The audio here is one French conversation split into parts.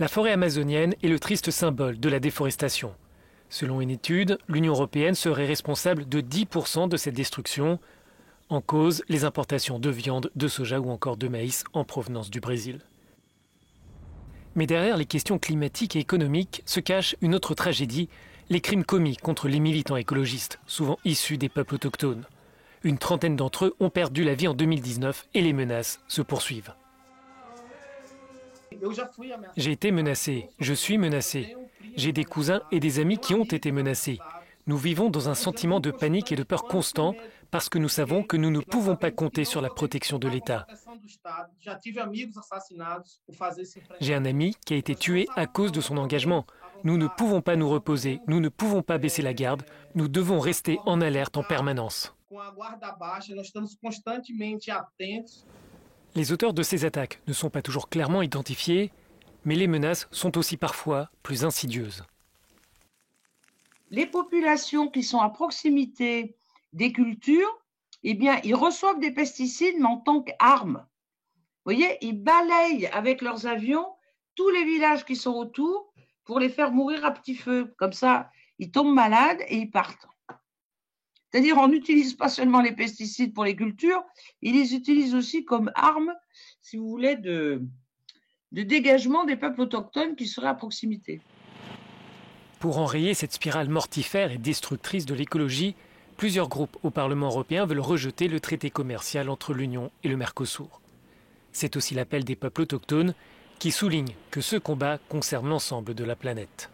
La forêt amazonienne est le triste symbole de la déforestation. Selon une étude, l'Union européenne serait responsable de 10% de cette destruction. En cause, les importations de viande, de soja ou encore de maïs en provenance du Brésil. Mais derrière les questions climatiques et économiques se cache une autre tragédie, les crimes commis contre les militants écologistes, souvent issus des peuples autochtones. Une trentaine d'entre eux ont perdu la vie en 2019 et les menaces se poursuivent. J'ai été menacé, je suis menacé. J'ai des cousins et des amis qui ont été menacés. Nous vivons dans un sentiment de panique et de peur constant parce que nous savons que nous ne pouvons pas compter sur la protection de l'État. J'ai un ami qui a été tué à cause de son engagement. Nous ne pouvons pas nous reposer, nous ne pouvons pas baisser la garde, nous devons rester en alerte en permanence. Les auteurs de ces attaques ne sont pas toujours clairement identifiés, mais les menaces sont aussi parfois plus insidieuses. Les populations qui sont à proximité des cultures, eh bien, ils reçoivent des pesticides, mais en tant qu'armes. Vous voyez, ils balayent avec leurs avions tous les villages qui sont autour pour les faire mourir à petit feu. Comme ça, ils tombent malades et ils partent. C'est-à-dire, on n'utilise pas seulement les pesticides pour les cultures, ils les utilisent aussi comme armes, si vous voulez, de dégagement des peuples autochtones qui seraient à proximité. Pour enrayer cette spirale mortifère et destructrice de l'écologie, plusieurs groupes au Parlement européen veulent rejeter le traité commercial entre l'Union et le Mercosur. C'est aussi l'appel des peuples autochtones qui souligne que ce combat concerne l'ensemble de la planète.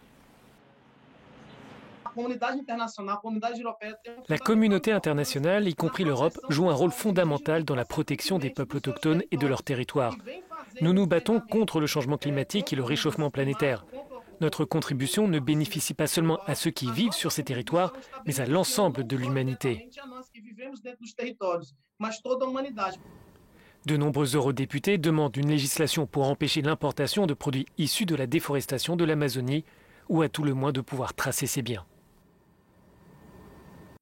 La communauté internationale, y compris l'Europe, joue un rôle fondamental dans la protection des peuples autochtones et de leur territoire. Nous nous battons contre le changement climatique et le réchauffement planétaire. Notre contribution ne bénéficie pas seulement à ceux qui vivent sur ces territoires, mais à l'ensemble de l'humanité. De nombreux eurodéputés demandent une législation pour empêcher l'importation de produits issus de la déforestation de l'Amazonie, ou à tout le moins de pouvoir tracer ces biens.